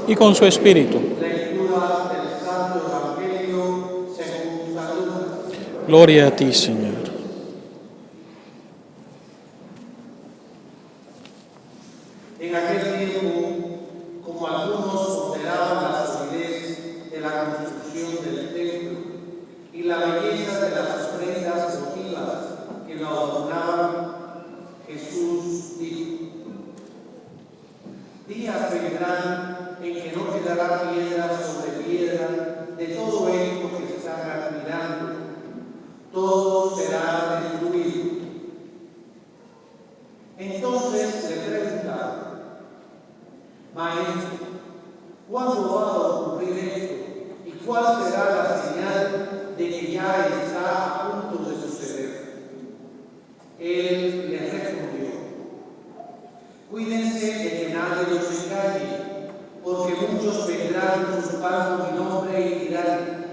y con su espíritu. Lectura del Santo Evangelio según San Lucas. Gloria a ti, Señor. En aquel tiempo, como algunos ponderaban la solidez de la construcción del templo y la belleza de las ofrendas votivas que lo adornaban, Jesús dijo: días vendrán en que no quedará piedra sobre piedra de todo esto que están admirando, todo será destruido. Entonces le preguntaron: Maestro, ¿cuándo va a ocurrir esto? ¿Y cuál será la señal de que ya está a punto de suceder? Él les respondió: cuídense de que nadie los engañe, porque muchos vendrán usurpando mi nombre y dirán: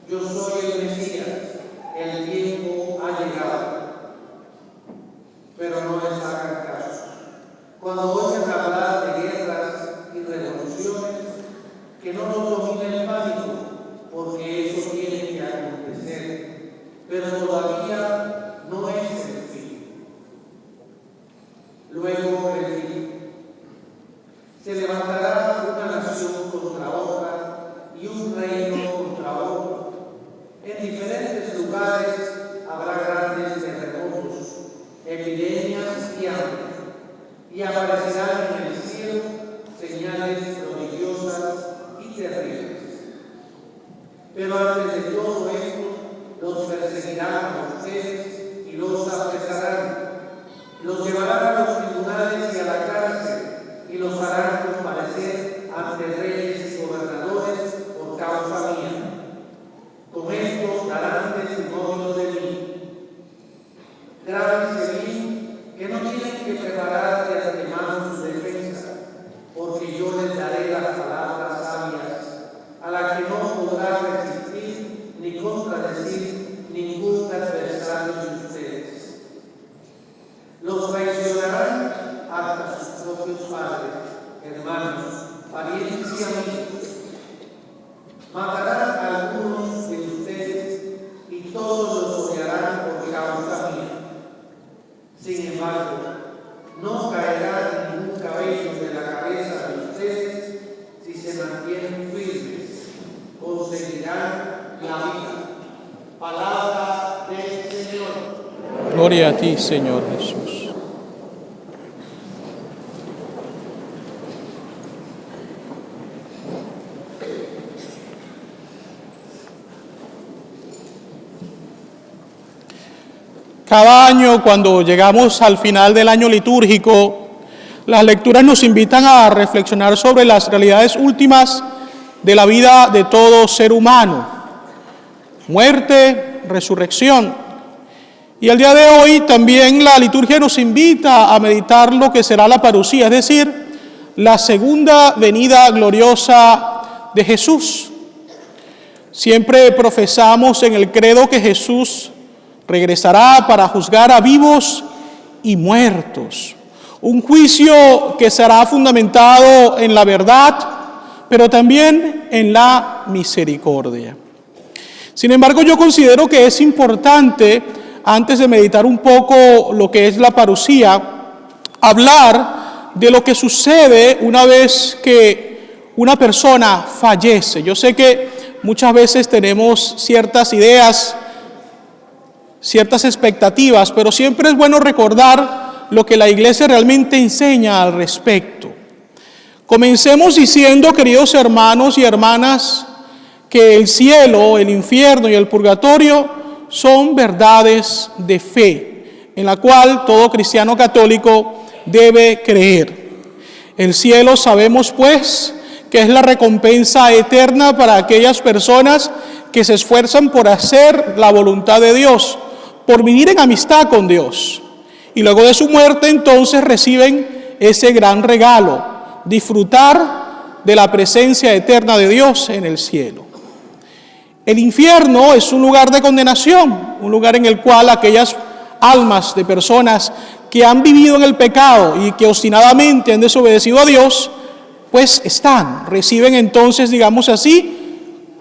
yo soy el Mesías, el tiempo ha llegado. Pero no les hagan caso. Cuando oigan hablar de guerras y revoluciones, que no nos domine el pánico, porque eso tiene que acontecer, pero todavía no es el fin. Luego les dijo: se levantará una nación contra otra y un reino contra otro. En diferentes lugares habrá grandes terremotos, epidemias y hambre, y aparecerán en el cielo señales prodigiosas y terribles. Pero antes de todo esto, los perseguirán a ustedes y los apresarán, los llevarán a los tribunales y a la cárcel, y los harán comparecer ante reyes y gobernadores por causa mía. Con esto darán testimonio de mí. Grábense bien que no tienen que preparar de antemano su defensa, porque yo les daré las palabras sabias, a las que no podrá resistir ni contradecir ningún adversario de ustedes. Los traicionarán hasta sus propios padres, hermanos, parientes y amigos. Matarán a algunos de ustedes y todos los odiarán por causa mía. Sin embargo, no caerá ningún cabello de la cabeza de ustedes si se mantienen firmes. Conseguirán la vida. Palabra del Señor. Gloria a ti, Señor Jesús. Cada año, cuando llegamos al final del año litúrgico, las lecturas nos invitan a reflexionar sobre las realidades últimas de la vida de todo ser humano: muerte, resurrección. Y el día de hoy también la liturgia nos invita a meditar lo que será la parusía, es decir, la segunda venida gloriosa de Jesús. Siempre profesamos en el credo que Jesús regresará para juzgar a vivos y muertos. Un juicio que será fundamentado en la verdad, pero también en la misericordia. Sin embargo, yo considero que es importante, antes de meditar un poco lo que es la parusía, hablar de lo que sucede una vez que una persona fallece. Yo sé que muchas veces tenemos ciertas ideas, ciertas expectativas, pero siempre es bueno recordar lo que la Iglesia realmente enseña al respecto. Comencemos diciendo, queridos hermanos y hermanas, que el cielo, el infierno y el purgatorio son verdades de fe, en la cual todo cristiano católico debe creer. El cielo, sabemos pues, que es la recompensa eterna para aquellas personas que se esfuerzan por hacer la voluntad de Dios, por vivir en amistad con Dios. Y luego de su muerte, entonces, reciben ese gran regalo: disfrutar de la presencia eterna de Dios en el cielo. El infierno es un lugar de condenación, un lugar en el cual aquellas almas de personas que han vivido en el pecado y que obstinadamente han desobedecido a Dios, pues reciben entonces, digamos así,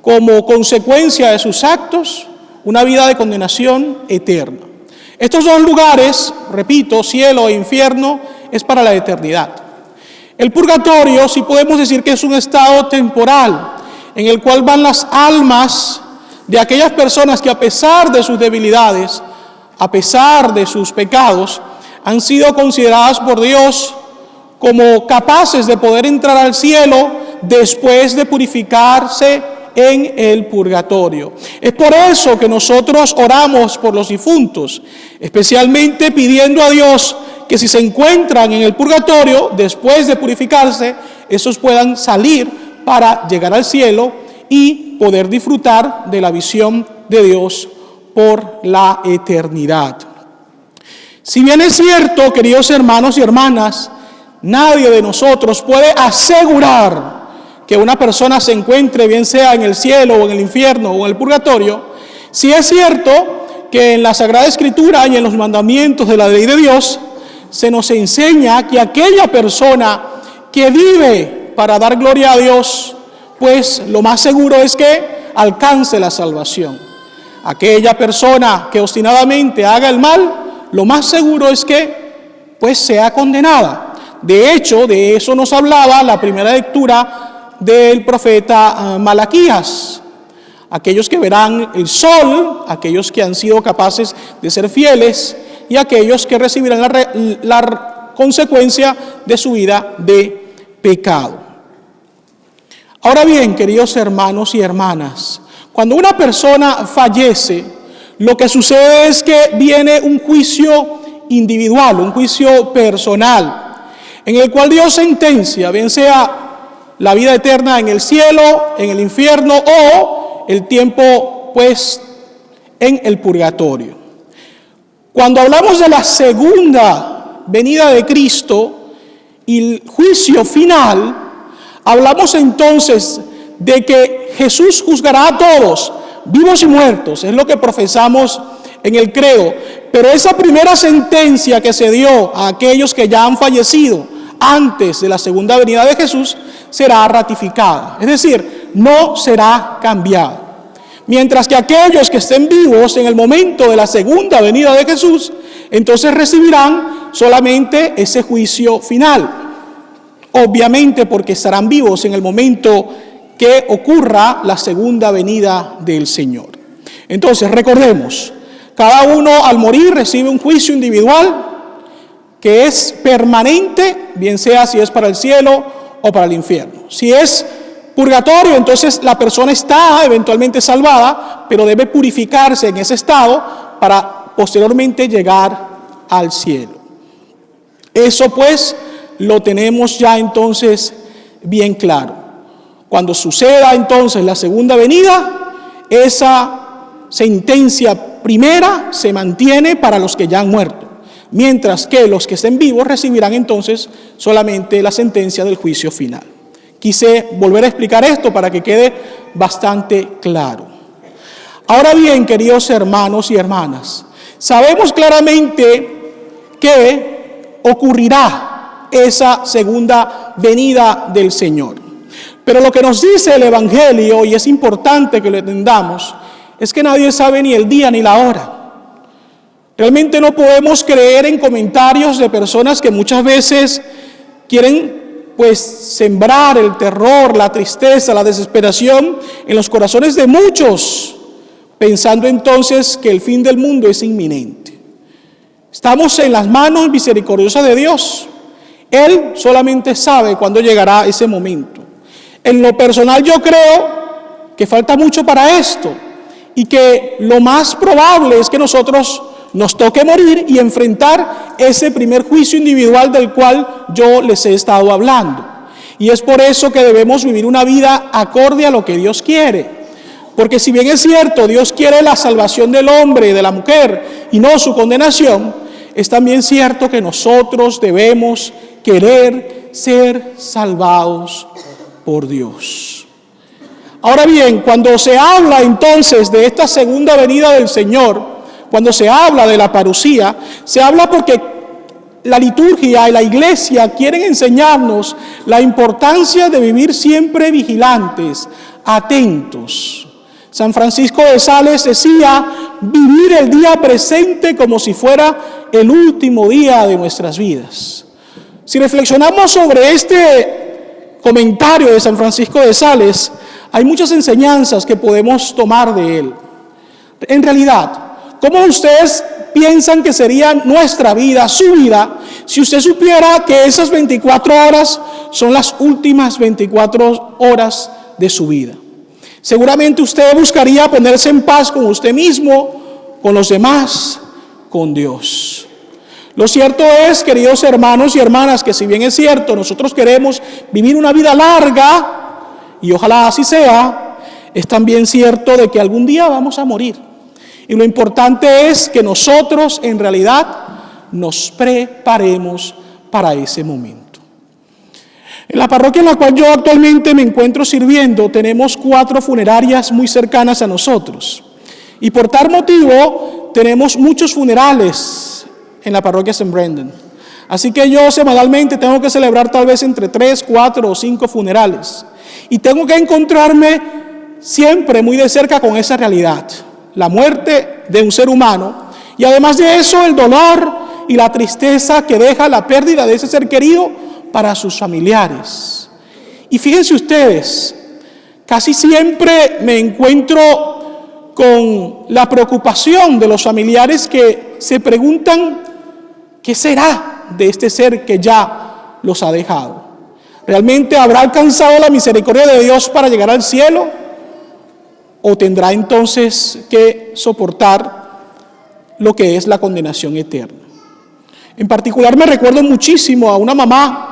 como consecuencia de sus actos, una vida de condenación eterna. Estos dos lugares, repito, cielo e infierno, es para la eternidad. El purgatorio, sí podemos decir que es un estado temporal, en el cual van las almas de aquellas personas que a pesar de sus debilidades, a pesar de sus pecados, han sido consideradas por Dios como capaces de poder entrar al cielo después de purificarse en el purgatorio. Es por eso que nosotros oramos por los difuntos, especialmente pidiendo a Dios que si se encuentran en el purgatorio, después de purificarse, esos puedan salir para llegar al cielo y poder disfrutar de la visión de Dios por la eternidad. Si bien es cierto, queridos hermanos y hermanas, nadie de nosotros puede asegurar que una persona se encuentre bien sea en el cielo o en el infierno o en el purgatorio, sí es cierto que en la Sagrada Escritura y en los mandamientos de la ley de Dios se nos enseña que aquella persona que vive para dar gloria a Dios, pues lo más seguro es que alcance la salvación. Aquella persona que obstinadamente haga el mal, lo más seguro es que pues sea condenada. De hecho, de eso nos hablaba la primera lectura del profeta Malaquías. Aquellos que verán el sol, aquellos que han sido capaces de ser fieles y aquellos que recibirán la consecuencia de su vida de pecado. Ahora bien, queridos hermanos y hermanas, cuando una persona fallece, lo que sucede es que viene un juicio individual, un juicio personal, en el cual Dios sentencia, bien sea la vida eterna en el cielo, en el infierno o el tiempo, pues, en el purgatorio. Cuando hablamos de la segunda venida de Cristo y el juicio final, hablamos entonces de que Jesús juzgará a todos, vivos y muertos, es lo que profesamos en el credo. Pero esa primera sentencia que se dio a aquellos que ya han fallecido antes de la segunda venida de Jesús será ratificada, es decir, no será cambiada. Mientras que aquellos que estén vivos en el momento de la segunda venida de Jesús, entonces recibirán solamente ese juicio final. Obviamente porque estarán vivos en el momento que ocurra la segunda venida del Señor. Entonces, recordemos, cada uno al morir recibe un juicio individual que es permanente, bien sea si es para el cielo o para el infierno. Si es purgatorio, entonces la persona está eventualmente salvada, pero debe purificarse en ese estado para posteriormente llegar al cielo. Eso pues lo tenemos ya entonces bien claro. Cuando suceda entonces la segunda venida, esa sentencia primera se mantiene para los que ya han muerto, mientras que los que estén vivos recibirán entonces solamente la sentencia del juicio final. Quise volver a explicar esto para que quede bastante claro. Ahora bien, queridos hermanos y hermanas, sabemos claramente que ocurrirá esa segunda venida del Señor. Pero lo que nos dice el Evangelio, y es importante que lo entendamos, es que nadie sabe ni el día ni la hora. Realmente no podemos creer en comentarios de personas que muchas veces quieren pues sembrar el terror, la tristeza, la desesperación en los corazones de muchos, pensando entonces que el fin del mundo es inminente. Estamos en las manos misericordiosas de Dios. Él solamente sabe cuándo llegará ese momento. En lo personal yo creo que falta mucho para esto y que lo más probable es que nosotros nos toque morir y enfrentar ese primer juicio individual del cual yo les he estado hablando. Y es por eso que debemos vivir una vida acorde a lo que Dios quiere. Porque si bien es cierto, Dios quiere la salvación del hombre y de la mujer y no su condenación, es también cierto que nosotros debemos querer ser salvados por Dios. Ahora bien, cuando se habla entonces de esta segunda venida del Señor, cuando se habla de la parusía, se habla porque la liturgia y la iglesia quieren enseñarnos la importancia de vivir siempre vigilantes, atentos. San Francisco de Sales decía, vivir el día presente como si fuera el último día de nuestras vidas. Si reflexionamos sobre este comentario de San Francisco de Sales, hay muchas enseñanzas que podemos tomar de él. En realidad, ¿cómo ustedes piensan que sería nuestra vida, su vida, si usted supiera que esas 24 horas son las últimas 24 horas de su vida? Seguramente usted buscaría ponerse en paz con usted mismo, con los demás, con Dios. Lo cierto es, queridos hermanos y hermanas, que si bien es cierto, nosotros queremos vivir una vida larga, y ojalá así sea, es también cierto de que algún día vamos a morir. Y lo importante es que nosotros en realidad nos preparemos para ese momento. En la parroquia en la cual yo actualmente me encuentro sirviendo, tenemos 4 funerarias muy cercanas a nosotros. Y por tal motivo tenemos muchos funerales en la parroquia St. Brendan. Así que yo semanalmente tengo que celebrar tal vez entre 3, 4 o 5 funerales. Y tengo que encontrarme siempre muy de cerca con esa realidad, la muerte de un ser humano. Y además de eso, el dolor y la tristeza que deja la pérdida de ese ser querido para sus familiares. Y fíjense ustedes, casi siempre me encuentro con la preocupación de los familiares que se preguntan ¿qué será de este ser que ya los ha dejado? ¿Realmente habrá alcanzado la misericordia de Dios para llegar al cielo? ¿O tendrá entonces que soportar lo que es la condenación eterna? En particular me recuerdo muchísimo a una mamá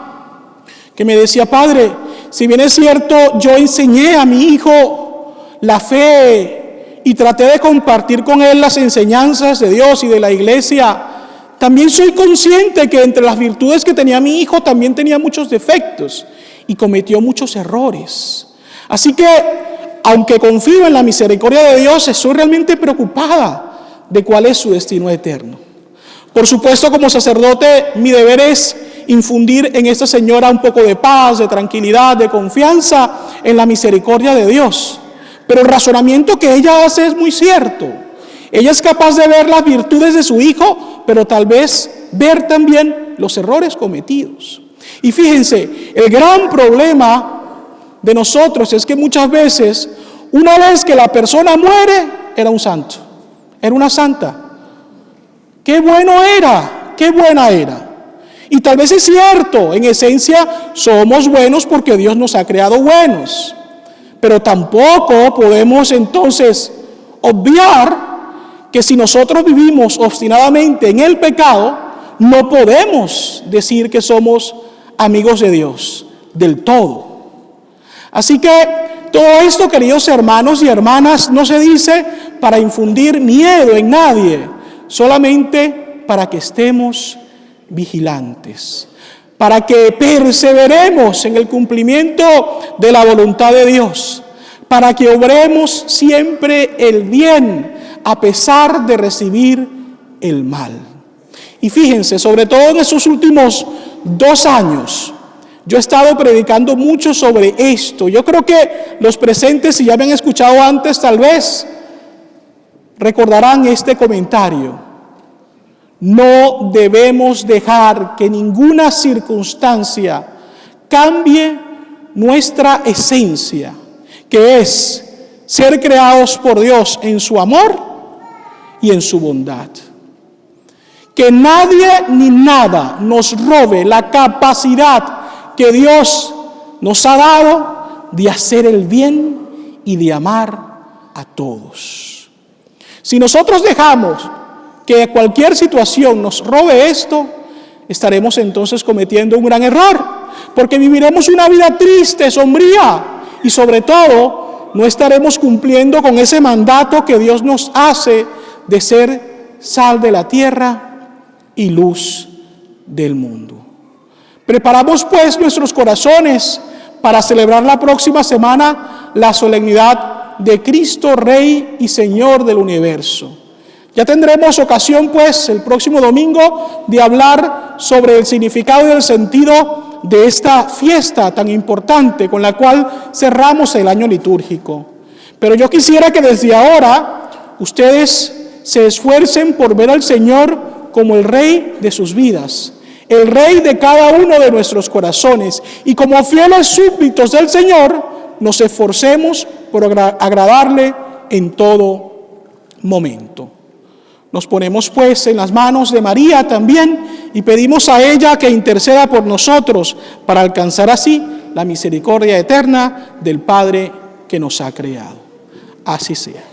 que me decía, padre, si bien es cierto, yo enseñé a mi hijo la fe y traté de compartir con él las enseñanzas de Dios y de la iglesia, también soy consciente que entre las virtudes que tenía mi hijo también tenía muchos defectos y cometió muchos errores. Así que, aunque confío en la misericordia de Dios, estoy realmente preocupada de cuál es su destino eterno. Por supuesto, como sacerdote, mi deber es infundir en esta señora un poco de paz, de tranquilidad, de confianza en la misericordia de Dios. Pero el razonamiento que ella hace es muy cierto. Ella es capaz de ver las virtudes de su hijo, pero tal vez ver también los errores cometidos. Y fíjense, el gran problema de nosotros es que muchas veces, una vez que la persona muere, era un santo, era una santa. ¡Qué bueno era! ¡Qué buena era! Y tal vez es cierto, en esencia somos buenos porque Dios nos ha creado buenos. Pero tampoco podemos entonces obviar que si nosotros vivimos obstinadamente en el pecado, no podemos decir que somos amigos de Dios del todo. Así que todo esto, queridos hermanos y hermanas, no se dice para infundir miedo en nadie, solamente para que estemos vigilantes, para que perseveremos en el cumplimiento de la voluntad de Dios, para que obremos siempre el bien a pesar de recibir el mal. Y fíjense, sobre todo en esos últimos 2 años, yo he estado predicando mucho sobre esto. Yo creo que los presentes, si ya me han escuchado antes, tal vez recordarán este comentario. No debemos dejar que ninguna circunstancia cambie nuestra esencia, que es ser creados por Dios en su amor y en su bondad. Que nadie ni nada nos robe la capacidad que Dios nos ha dado de hacer el bien y de amar a todos. Si nosotros dejamos que cualquier situación nos robe esto, estaremos entonces cometiendo un gran error, porque viviremos una vida triste, sombría, y sobre todo no estaremos cumpliendo con ese mandato que Dios nos hace de ser sal de la tierra y luz del mundo. Preparamos pues nuestros corazones para celebrar la próxima semana la solemnidad de Cristo, Rey y Señor del universo. Ya tendremos ocasión, pues, el próximo domingo de hablar sobre el significado y el sentido de esta fiesta tan importante con la cual cerramos el año litúrgico. Pero yo quisiera que desde ahora ustedes se esfuercen por ver al Señor como el Rey de sus vidas, el Rey de cada uno de nuestros corazones, y como fieles súbditos del Señor, nos esforcemos por agradarle en todo momento. Nos ponemos pues en las manos de María también y pedimos a ella que interceda por nosotros para alcanzar así la misericordia eterna del Padre que nos ha creado. Así sea.